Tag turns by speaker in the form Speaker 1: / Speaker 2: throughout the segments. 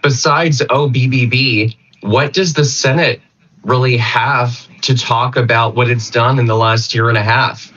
Speaker 1: Besides OBBB, what does the Senate really have to talk about what it's done in the last year and a half?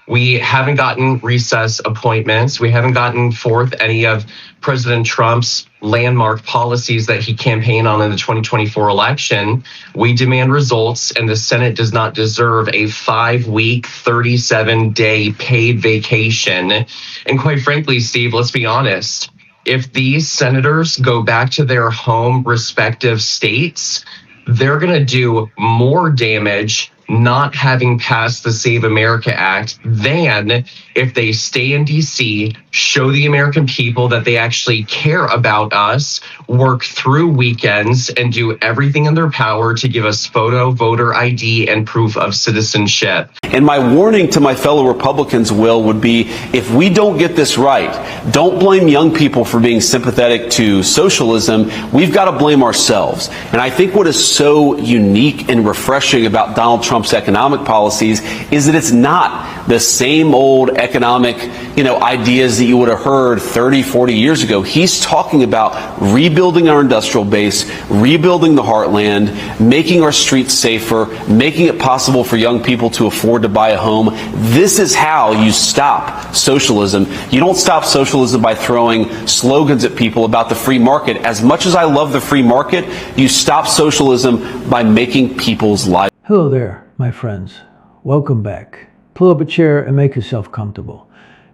Speaker 1: We haven't gotten recess appointments. We haven't gotten forth any of President Trump's landmark policies that he campaigned on in the 2024 election. We demand results, and the Senate does not deserve a 5-week, 37-day paid vacation. And quite frankly, Steve, let's be honest. If these senators go back to their home respective states, they're going to do more damage not having passed the Save America Act than if they stay in D.C., show the American people that they actually care about us, work through weekends, and do everything in their power to give us photo, voter ID, and proof of citizenship.
Speaker 2: And my warning to my fellow Republicans, Will, would be if we don't get this right, don't blame young people for being sympathetic to socialism. We've got to blame ourselves. And I think what is so unique and refreshing about Donald Trump's economic policies is that it's not the same old economic, ideas that you would have heard 30, 40 years ago. He's talking about rebuilding our industrial base, rebuilding the heartland, making our streets safer, making it possible for young people to afford to buy a home. This is how you stop socialism. You don't stop socialism by throwing slogans at people about the free market. As much as I love the free market, you stop socialism by making people's lives.
Speaker 3: Hello there, my friends. Welcome back. Pull up a chair and make yourself comfortable.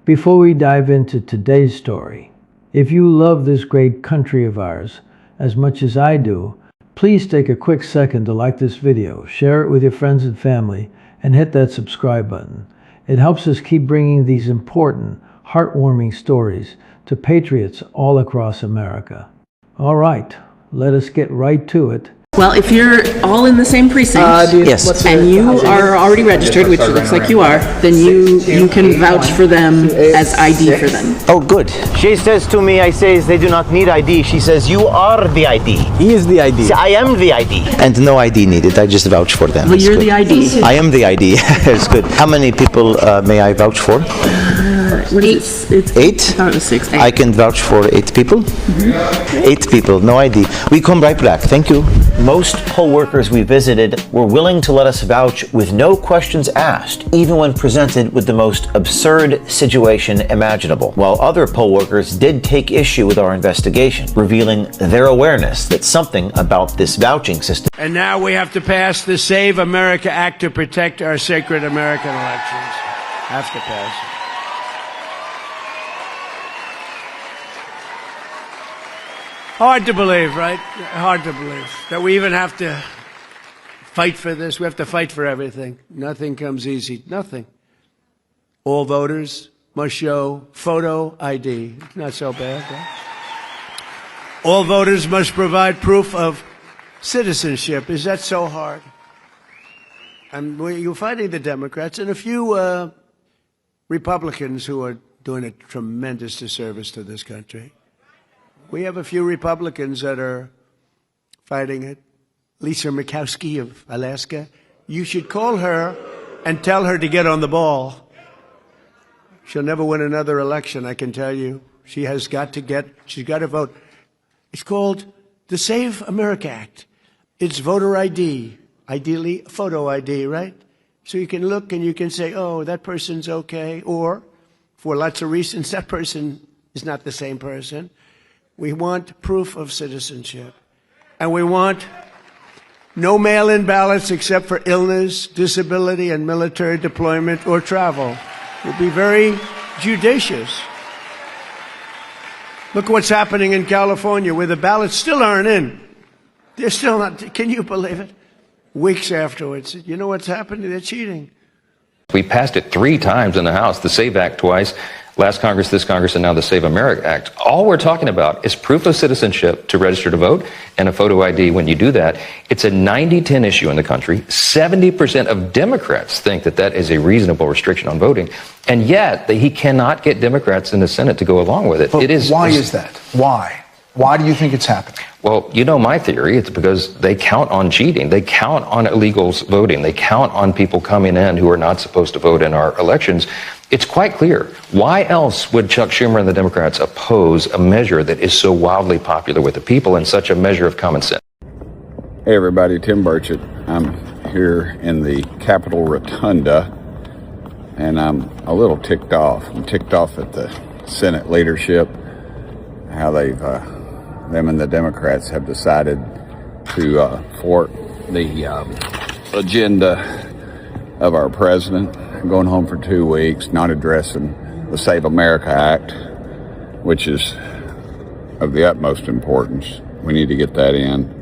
Speaker 3: Before we dive into today's story, if you love this great country of ours as much as I do, please take a quick second to like this video, share it with your friends and family, and hit that subscribe button. It helps us keep bringing these important, heartwarming stories to patriots all across America. All right, let us get right to it.
Speaker 4: Well, if you're all in the same precinct,
Speaker 5: yes,
Speaker 4: and you are already registered, which looks like you are, then you can vouch for them as ID for them.
Speaker 5: Oh, good. She says to me, I says they do not need ID. She says, you are the ID.
Speaker 6: He is the ID.
Speaker 5: See, I am the ID. And no ID needed. I just vouch for them.
Speaker 4: Well, you're the ID.
Speaker 5: I am the ID. It's good. How many people may I vouch for?
Speaker 4: What is it?
Speaker 5: 8?
Speaker 4: I thought it was 6. 8.
Speaker 5: I can vouch for 8 people? Mm-hmm. 8 people, no ID. We come right back. Thank you. Most poll workers we visited were willing to let us vouch with no questions asked, even when presented with the most absurd situation imaginable, while other poll workers did take issue with our investigation, revealing their awareness that something about this vouching system.
Speaker 7: And now we have to pass the Save America Act to protect our sacred American elections. Have to pass it. Hard to believe, right? Hard to believe that we even have to fight for this. We have to fight for everything. Nothing comes easy. Nothing. All voters must show photo ID. Not so bad, right? All voters must provide proof of citizenship. Is that so hard? And you're fighting the Democrats and a few Republicans who are doing a tremendous disservice to this country. We have a few Republicans that are fighting it. Lisa Murkowski of Alaska. You should call her and tell her to get on the ball. She'll never win another election, I can tell you. She's got to vote. It's called the Save America Act. It's voter ID, ideally photo ID, right? So you can look and you can say, oh, that person's okay. Or, for lots of reasons, that person is not the same person. We want proof of citizenship. And we want no mail-in ballots except for illness, disability, and military deployment or travel. We'll be very judicious. Look what's happening in California, where the ballots still aren't in. They're still not. Can you believe it? Weeks afterwards. You know what's happening? They're cheating.
Speaker 8: We passed it 3 times in the House, the SAVE Act twice, last Congress, this Congress, and now the Save America Act. All we're talking about is proof of citizenship to register to vote and a photo ID when you do that. It's a 90-10 issue in the country. 70% of Democrats think that that is a reasonable restriction on voting, and yet he cannot get Democrats in the Senate to go along with it.
Speaker 6: But why is that? Why? Why do you think it's happening?
Speaker 8: Well, you know my theory. It's because they count on cheating. They count on illegals voting. They count on people coming in who are not supposed to vote in our elections. It's quite clear. Why else would Chuck Schumer and the Democrats oppose a measure that is so wildly popular with the people and such a measure of common sense?
Speaker 6: Hey everybody, Tim Burchett. I'm here in the Capitol Rotunda, and I'm a little ticked off. I'm ticked off at the Senate leadership, how them and the Democrats have decided to thwart the agenda of our president, going home for 2 weeks, not addressing the Save America Act, which is of the utmost importance. We need to get that in.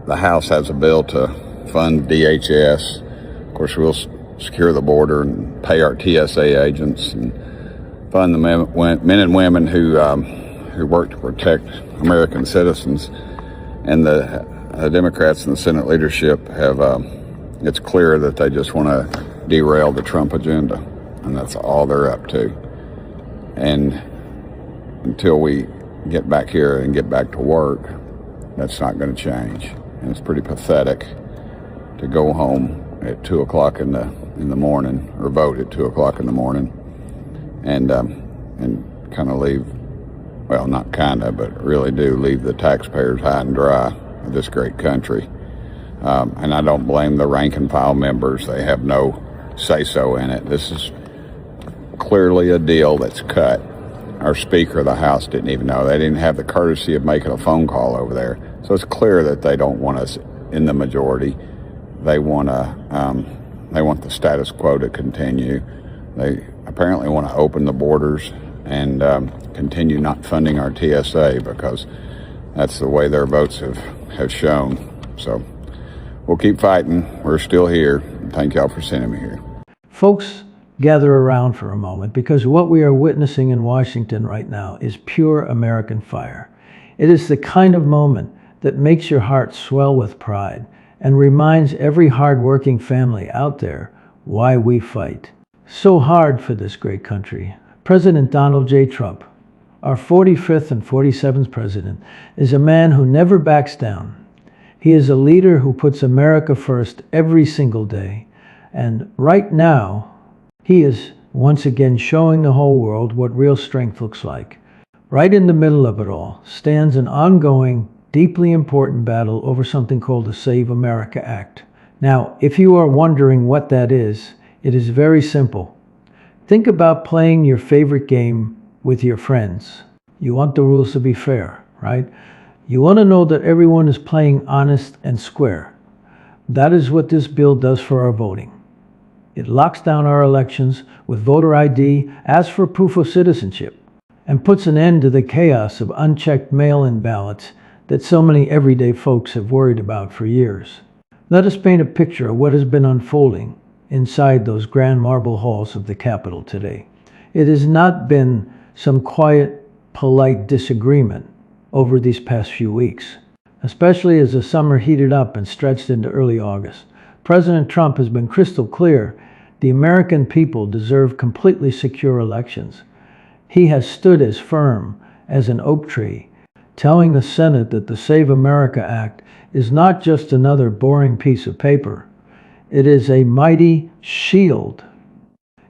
Speaker 6: The House has a bill to fund DHS. Of course, we'll secure the border and pay our TSA agents and fund the men and women who work to protect American citizens. And the Democrats and the Senate leadership have, it's clear that they just want to derail the Trump agenda, and that's all they're up to. And until we get back here and get back to work, that's not going to change. And it's pretty pathetic to go home at 2 o'clock in the morning, or vote at 2 o'clock in the morning, and kind of leave, well, not kind of, but really do leave the taxpayers high and dry of this great country. And I don't blame the rank and file members. They have no say-so in it. This is clearly a deal that's cut. Our Speaker of the House didn't even know. They didn't have the courtesy of making a phone call over there. So it's clear that they don't want us in the majority. They want the status quo to continue. They apparently want to open the borders and continue not funding our TSA, because that's the way their votes have shown. So we'll keep fighting. We're still here. Thank y'all for sending me here.
Speaker 3: Folks, gather around for a moment, because what we are witnessing in Washington right now is pure American fire. It is the kind of moment that makes your heart swell with pride and reminds every hard-working family out there why we fight so hard for this great country. President Donald J. Trump, our 45th and 47th president, is a man who never backs down. He is a leader who puts America first every single day. And right now, he is once again showing the whole world what real strength looks like. Right in the middle of it all stands an ongoing, deeply important battle over something called the Save America Act. Now, if you are wondering what that is, it is very simple. Think about playing your favorite game with your friends. You want the rules to be fair, right? You want to know that everyone is playing honest and square. That is what this bill does for our voting. It locks down our elections with voter ID, asks for proof of citizenship, and puts an end to the chaos of unchecked mail-in ballots that so many everyday folks have worried about for years. Let us paint a picture of what has been unfolding inside those grand marble halls of the Capitol today. It has not been some quiet, polite disagreement over these past few weeks, especially as the summer heated up and stretched into early August. President Trump has been crystal clear. The American people deserve completely secure elections. He has stood as firm as an oak tree, telling the Senate that the Save America Act is not just another boring piece of paper. It is a mighty shield.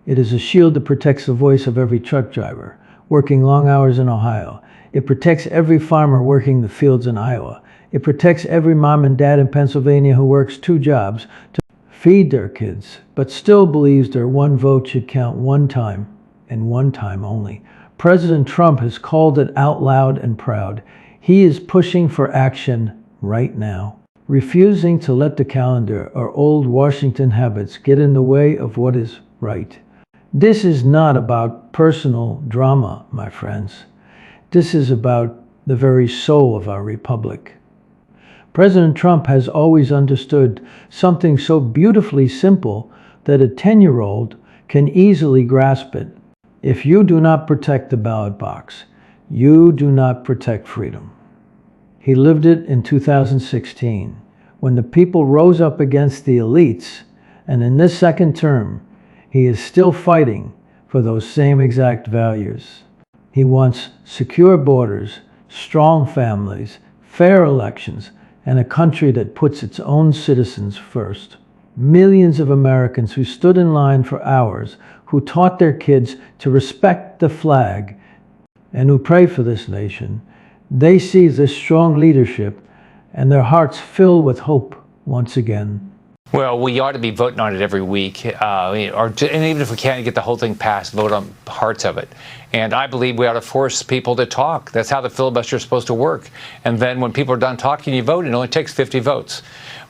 Speaker 3: It is a shield that protects the voice of every truck driver working long hours in Ohio. It protects every farmer working the fields in Iowa. It protects every mom and dad in Pennsylvania who works 2 jobs to feed their kids, but still believes their one vote should count one time and one time only. President Trump has called it out loud and proud. He is pushing for action right now, refusing to let the calendar or old Washington habits get in the way of what is right. This is not about personal drama, my friends. This is about the very soul of our republic. President Trump has always understood something so beautifully simple that a 10-year-old can easily grasp it. If you do not protect the ballot box, you do not protect freedom. He lived it in 2016, when the people rose up against the elites, and in this second term, he is still fighting for those same exact values. He wants secure borders, strong families, fair elections, and a country that puts its own citizens first. Millions of Americans who stood in line for hours, who taught their kids to respect the flag, and who pray for this nation, they see this strong leadership and their hearts fill with hope once again.
Speaker 9: Well, we ought to be voting on it every week, and even if we can't get the whole thing passed, vote on parts of it. And I believe we ought to force people to talk. That's how the filibuster is supposed to work. And then when people are done talking, you vote. It only takes 50 votes.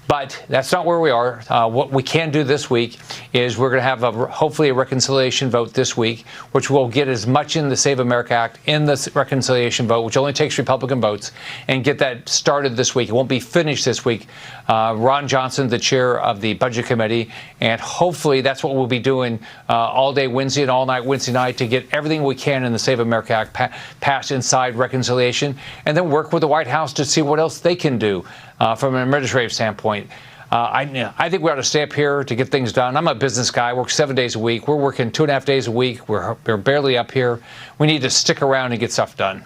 Speaker 9: But that's not where we are. What we can do this week is we're going to have hopefully a reconciliation vote this week, which will get as much in the Save America Act in the reconciliation vote, which only takes Republican votes, and get that started this week. It won't be finished this week. Ron Johnson, the chair of the Budget Committee, and hopefully that's what we'll be doing all day Wednesday and all night Wednesday night to get everything we can in the Save America Act passed inside reconciliation, and then work with the White House to see what else they can do from an administrative standpoint. I think we ought to stay up here to get things done. I'm a business guy. I work 7 days a week. We're working 2.5 days a week. We're barely up here. We need to stick around and get stuff done.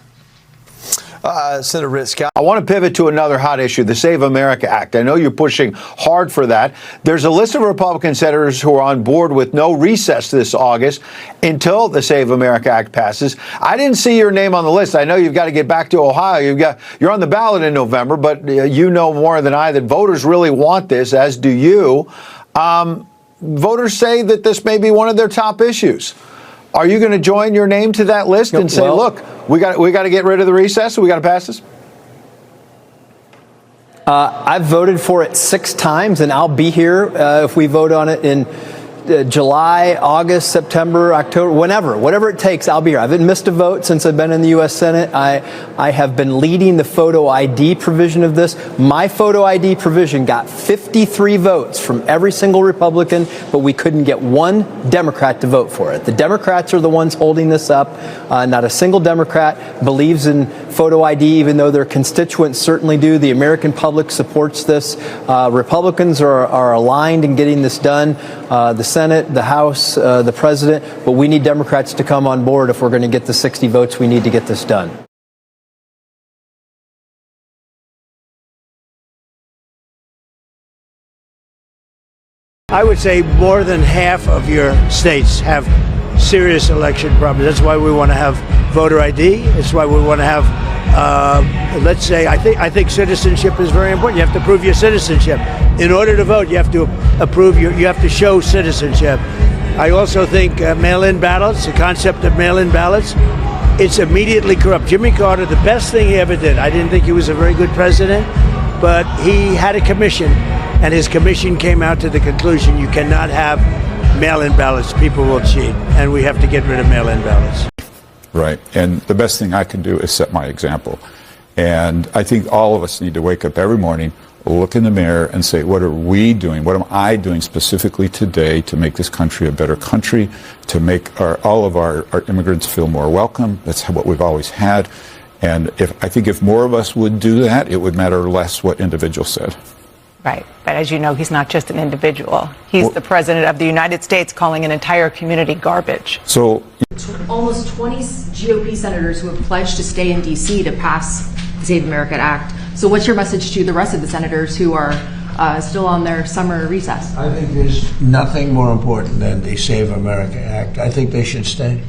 Speaker 10: Senator Ritt Scott. I want to pivot to another hot issue, the Save America Act. I know you're pushing hard for that. There's a list of Republican senators who are on board with no recess this August until the Save America Act passes. I didn't see your name on the list. I know you've got to get back to Ohio. You're on the ballot in November, but you know more than I that voters really want this, as do you. Voters say that this may be one of their top issues. Are you going to join your name to that list and say, look, we got to get rid of the recess, we got to pass this?
Speaker 11: I've voted for it 6 times, and I'll be here if we vote on it in July, August, September, October, whatever it takes, I'll be here. I haven't missed a vote since I've been in the U.S. Senate. I have been leading the photo ID provision of this. My photo ID provision got 53 votes from every single Republican, but we couldn't get one Democrat to vote for it. The Democrats are the ones holding this up. Not a single Democrat believes in photo ID, even though their constituents certainly do. The American public supports this. Republicans are aligned in getting this done. The Senate, the House, the President, but we need Democrats to come on board if we're going to get the 60 votes we need to get this done.
Speaker 7: I would say more than half of your states have serious election problems. That's why we want to have voter ID. That's why we want to have, let's say, I think citizenship is very important. You have to prove your citizenship. In order to vote, you have to you have to show citizenship. I also think mail-in ballots, the concept of mail-in ballots, it's immediately corrupt. Jimmy Carter, the best thing he ever did, I didn't think he was a very good president, but he had a commission, and his commission came out to the conclusion you cannot have mail-in ballots. People will cheat, and we have to get rid of mail-in ballots.
Speaker 12: Right, and the best thing I can do is set my example. And I think all of us need to wake up every morning, look in the mirror and say, what are we doing? What am I doing specifically today to make this country a better country, to make all of our immigrants feel more welcome? That's what we've always had. And I think if more of us would do that, it would matter less what individuals said.
Speaker 13: Right. But as you know, he's not just an individual. He's the president of the United States, calling an entire community garbage.
Speaker 12: So
Speaker 14: almost 20 GOP senators who have pledged to stay in D.C. to pass the Save America Act. So what's your message to the rest of the senators who are still on their summer recess?
Speaker 15: I think there's nothing more important than the Save America Act. I think they should stay.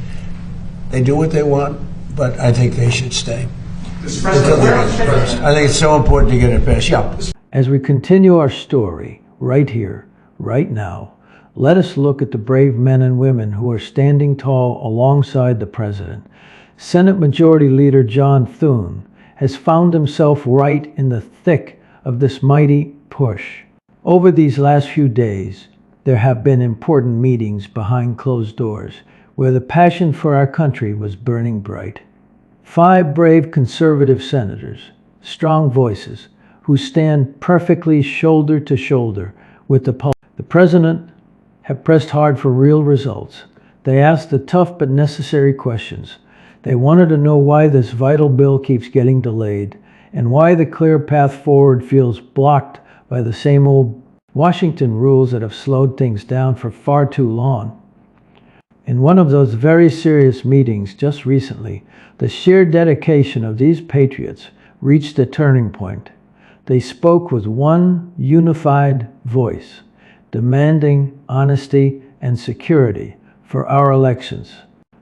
Speaker 15: They do what they want, but I think they should stay. I think it's so important to get it passed. Yeah.
Speaker 3: As we continue our story right here, right now, let us look at the brave men and women who are standing tall alongside the president. Senate Majority Leader John Thune has found himself right in the thick of this mighty push. Over these last few days, there have been important meetings behind closed doors where the passion for our country was burning bright. 5 brave conservative senators, strong voices, who stand perfectly shoulder to shoulder with the president, have pressed hard for real results. They asked the tough but necessary questions. They wanted to know why this vital bill keeps getting delayed and why the clear path forward feels blocked by the same old Washington rules that have slowed things down for far too long. In one of those very serious meetings just recently, the sheer dedication of these patriots reached a turning point. They spoke with one unified voice, demanding honesty and security for our elections.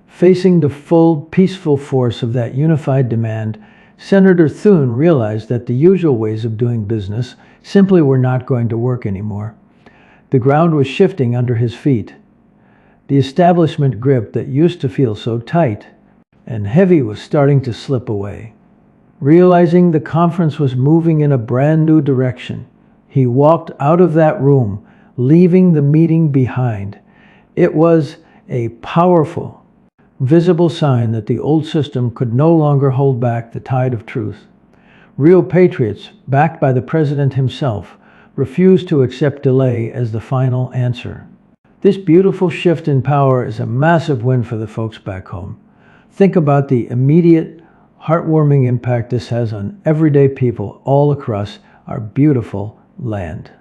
Speaker 3: Facing the full, peaceful force of that unified demand, Senator Thune realized that the usual ways of doing business simply were not going to work anymore. The ground was shifting under his feet. The establishment grip that used to feel so tight and heavy was starting to slip away. Realizing the conference was moving in a brand new direction, he walked out of that room, leaving the meeting behind. It was a powerful, visible sign that the old system could no longer hold back the tide of truth. Real patriots, backed by the president himself, refused to accept delay as the final answer. This beautiful shift in power is a massive win for the folks back home. Think about the immediate, heartwarming impact this has on everyday people all across our beautiful land.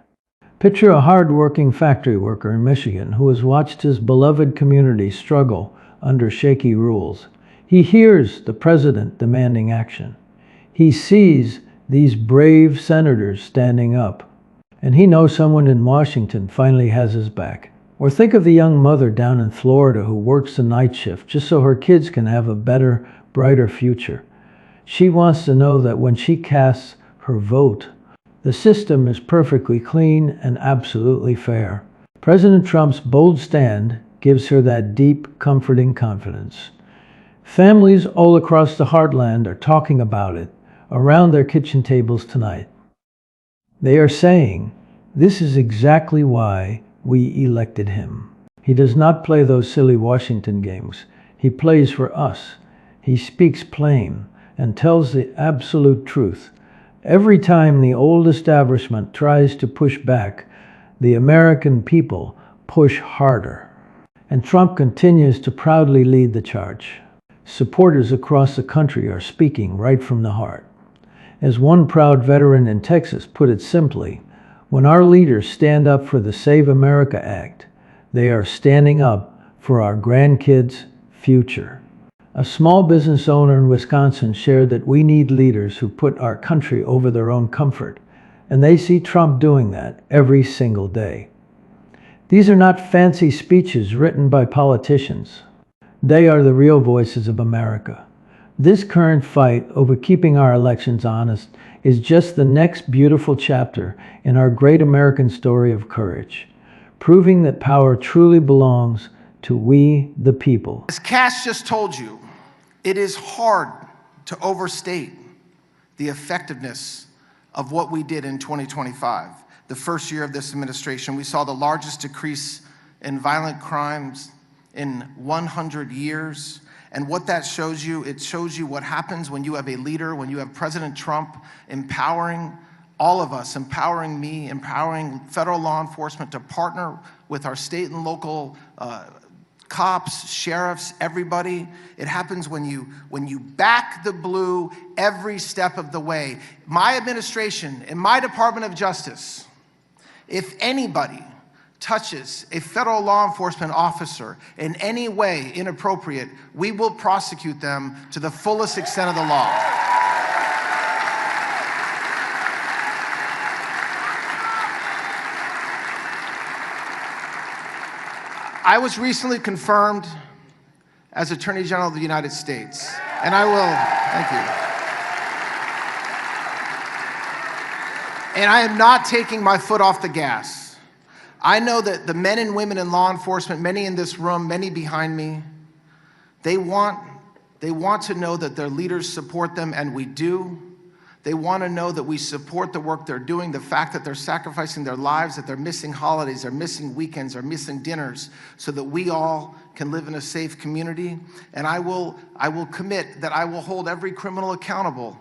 Speaker 3: Picture a hard-working factory worker in Michigan who has watched his beloved community struggle under shaky rules. He hears the president demanding action. He sees these brave senators standing up, and he knows someone in Washington finally has his back. Or think of the young mother down in Florida who works the night shift just so her kids can have a better, brighter future. She wants to know that when she casts her vote, the system is perfectly clean and absolutely fair. President Trump's bold stand gives her that deep, comforting confidence. Families all across the heartland are talking about it around their kitchen tables tonight. They are saying, this is exactly why we elected him. He does not play those silly Washington games. He plays for us. He speaks plain and tells the absolute truth. Every time the old establishment tries to push back, the American people push harder. And Trump continues to proudly lead the charge. Supporters across the country are speaking right from the heart. As one proud veteran in Texas put it simply, when our leaders stand up for the Save America Act, they are standing up for our grandkids' future. A small business owner in Wisconsin shared that we need leaders who put our country over their own comfort, and they see Trump doing that every single day. These are not fancy speeches written by politicians. They are the real voices of America. This current fight over keeping our elections honest is just the next beautiful chapter in our great American story of courage, proving that power truly belongs to we, the people.
Speaker 16: As Cass just told you, it is hard to overstate the effectiveness of what we did in 2025. The first year of this administration, we saw the largest decrease in violent crimes in 100 years. And what that shows you, it shows you what happens when you have a leader, when you have President Trump empowering all of us, empowering me, empowering federal law enforcement to partner with our state and local cops, sheriffs, everybody. It happens when you back the blue every step of the way. My administration, in my Department of Justice, if anybody touches a federal law enforcement officer in any way inappropriate, we will prosecute them to the fullest extent of the law. I was recently confirmed as Attorney General of the United States, and I will, thank you. And I am not taking my foot off the gas. I know that the men and women in law enforcement, many in this room, many behind me, they want to know that their leaders support them, and we do. They want to know that we support the work they're doing, the fact that they're sacrificing their lives, that they're missing holidays, they're missing weekends, they're missing dinners, so that we all can live in a safe community. And I will commit that I will hold every criminal accountable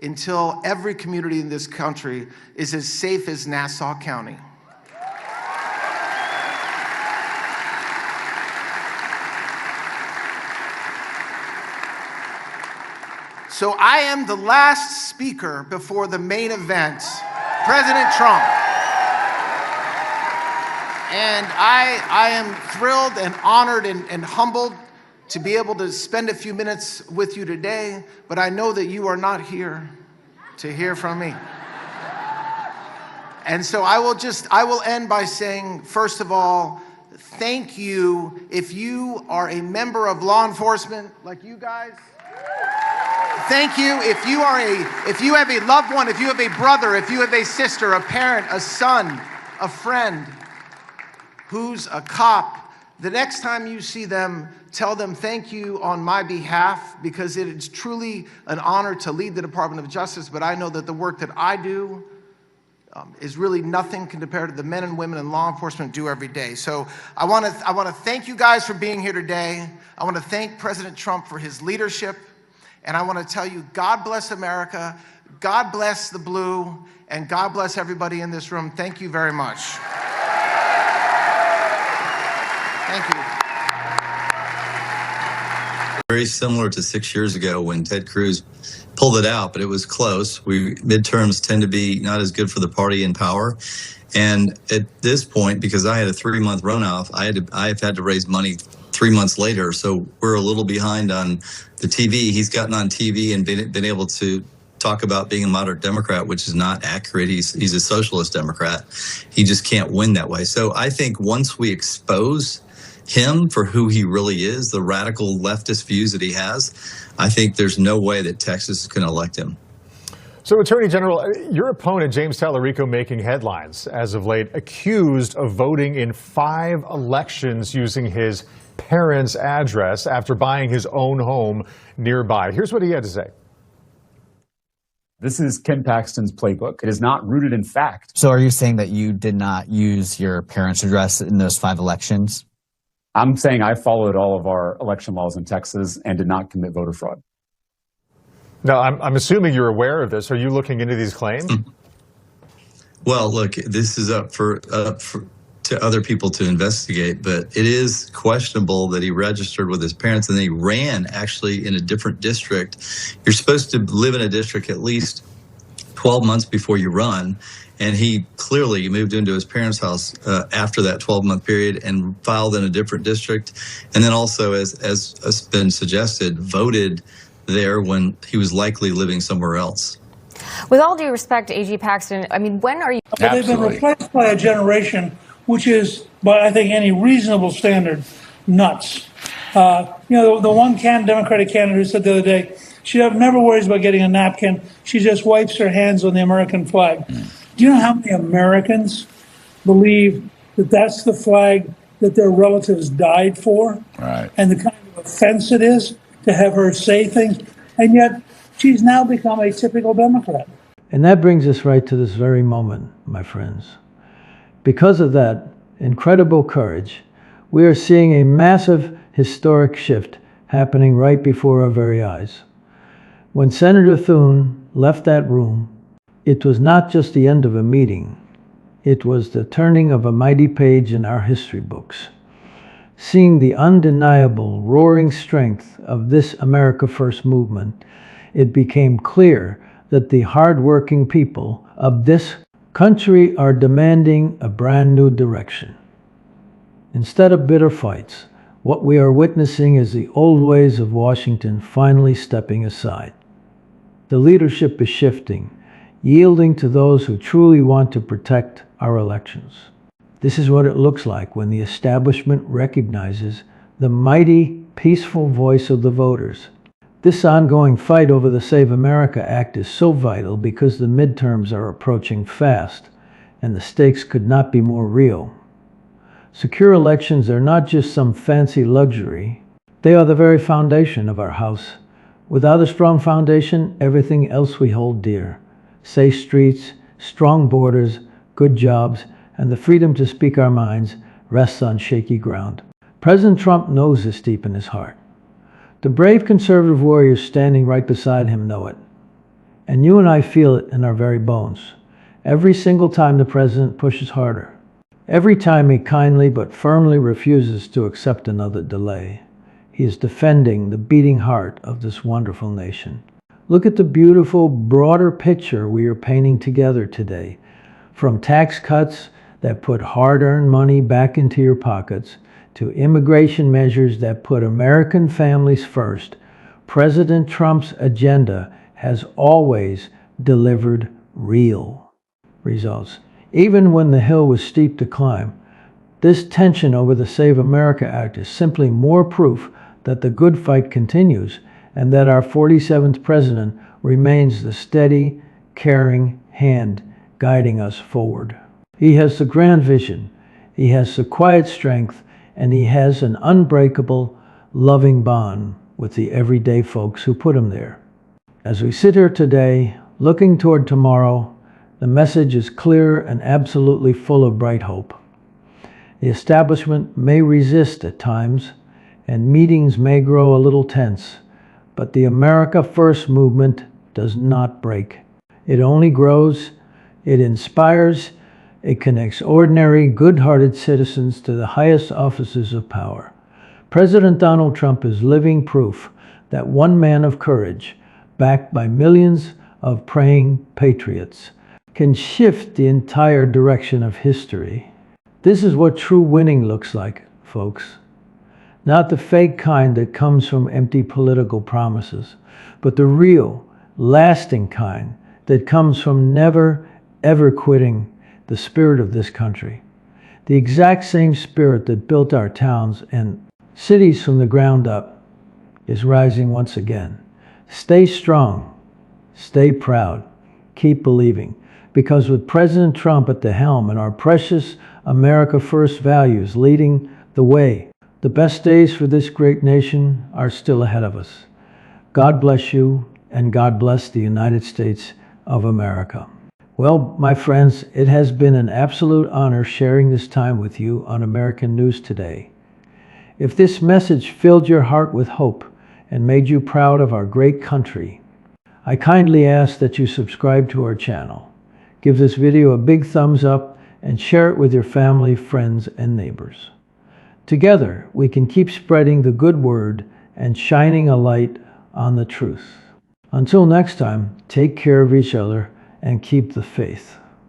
Speaker 16: until every community in this country is as safe as Nassau County. So I am the last speaker before the main event, President Trump. And I am thrilled and honored and humbled to be able to spend a few minutes with you today, but I know that you are not here to hear from me. And so I will end by saying, first of all, thank you. If you are a member of law enforcement like you guys, thank you. If you have a loved one, if you have a brother, if you have a sister, a parent, a son, a friend who's a cop, the next time you see them, tell them thank you on my behalf, because it is truly an honor to lead the Department of Justice, but I know that the work that I do is really nothing compared to the men and women in law enforcement do every day. So I want to thank you guys for being here today. I want to thank President Trump for his leadership, and I want to tell you, God bless America, God bless the blue, and God bless everybody in this room. Thank you very much. Thank you.
Speaker 17: Very similar to 6 years ago when Ted Cruz pulled it out, but it was close. Midterms tend to be not as good for the party in power. And at this point, because I had a 3-month runoff, I've had to raise money 3 months later. So we're a little behind on the TV. He's gotten on TV and been able to talk about being a moderate Democrat, which is not accurate. He's a socialist Democrat. He just can't win that way. So I think once we expose him for who he really is, the radical leftist views that he has, I think there's no way that Texas is going to elect him.
Speaker 18: So, Attorney General, your opponent, James Tallarico, making headlines as of late, accused of voting in 5 elections using his parents' address after buying his own home nearby. Here's what he had to say.
Speaker 19: This is Ken Paxton's playbook. It is not rooted in fact.
Speaker 20: So are you saying that you did not use your parents' address in those 5 elections?
Speaker 19: I'm saying I followed all of our election laws in Texas and did not commit voter fraud.
Speaker 18: No, I'm assuming you're aware of this. Are you looking into these claims?
Speaker 17: Well, look, this is up to other people to investigate, but it is questionable that he registered with his parents and then he ran actually in a different district. You're supposed to live in a district at least 12 months before you run. And he clearly moved into his parents' house after that 12-month period and filed in a different district. And then also, as has been suggested, voted there when he was likely living somewhere else.
Speaker 21: With all due respect to AG Paxton, I mean, when are you...
Speaker 22: But they've been replaced by a generation which is, by I think any reasonable standard, nuts. You know, the one Democratic candidate who said the other day, she never worries about getting a napkin. She just wipes her hands on the American flag. Do you know how many Americans believe that that's the flag that their relatives died for?
Speaker 23: Right.
Speaker 22: And the kind of offense it is to have her say things. And yet she's now become a typical Democrat.
Speaker 3: And that brings us right to this very moment, my friends. Because of that incredible courage, we are seeing a massive historic shift happening right before our very eyes. When Senator Thune left that room, it was not just the end of a meeting. It was the turning of a mighty page in our history books. Seeing the undeniable roaring strength of this America First movement, it became clear that the hard-working people of this country are demanding a brand new direction. Instead of bitter fights, what we are witnessing is the old ways of Washington finally stepping aside. The leadership is shifting, yielding to those who truly want to protect our elections. This is what it looks like when the establishment recognizes the mighty, peaceful voice of the voters. This ongoing fight over the Save America Act is so vital because the midterms are approaching fast, and the stakes could not be more real. Secure elections are not just some fancy luxury. They are the very foundation of our House. Without a strong foundation, everything else we hold dear. Safe streets, strong borders, good jobs, and the freedom to speak our minds rests on shaky ground. President Trump knows this deep in his heart. The brave conservative warriors standing right beside him know it. And you and I feel it in our very bones. Every single time the president pushes harder. Every time he kindly but firmly refuses to accept another delay. He is defending the beating heart of this wonderful nation. Look at the beautiful, broader picture we are painting together today. From tax cuts that put hard-earned money back into your pockets, to immigration measures that put American families first, President Trump's agenda has always delivered real results. Even when the hill was steep to climb, this tension over the Save America Act is simply more proof that the good fight continues and that our 47th president remains the steady, caring hand guiding us forward. He has the grand vision, he has the quiet strength, and he has an unbreakable, loving bond with the everyday folks who put him there. As we sit here today, looking toward tomorrow, the message is clear and absolutely full of bright hope. The establishment may resist at times, and meetings may grow a little tense, but the America First movement does not break. It only grows, it inspires, it connects ordinary, good-hearted citizens to the highest offices of power. President Donald Trump is living proof that one man of courage, backed by millions of praying patriots, can shift the entire direction of history. This is what true winning looks like, folks. Not the fake kind that comes from empty political promises, but the real, lasting kind that comes from never, ever quitting the spirit of this country. The exact same spirit that built our towns and cities from the ground up is rising once again. Stay strong, stay proud, keep believing, because with President Trump at the helm and our precious America First values leading the way, the best days for this great nation are still ahead of us. God bless you, and God bless the United States of America. Well, my friends, it has been an absolute honor sharing this time with you on American News Today. If this message filled your heart with hope and made you proud of our great country, I kindly ask that you subscribe to our channel. Give this video a big thumbs up and share it with your family, friends, and neighbors. Together, we can keep spreading the good word and shining a light on the truth. Until next time, take care of each other and keep the faith.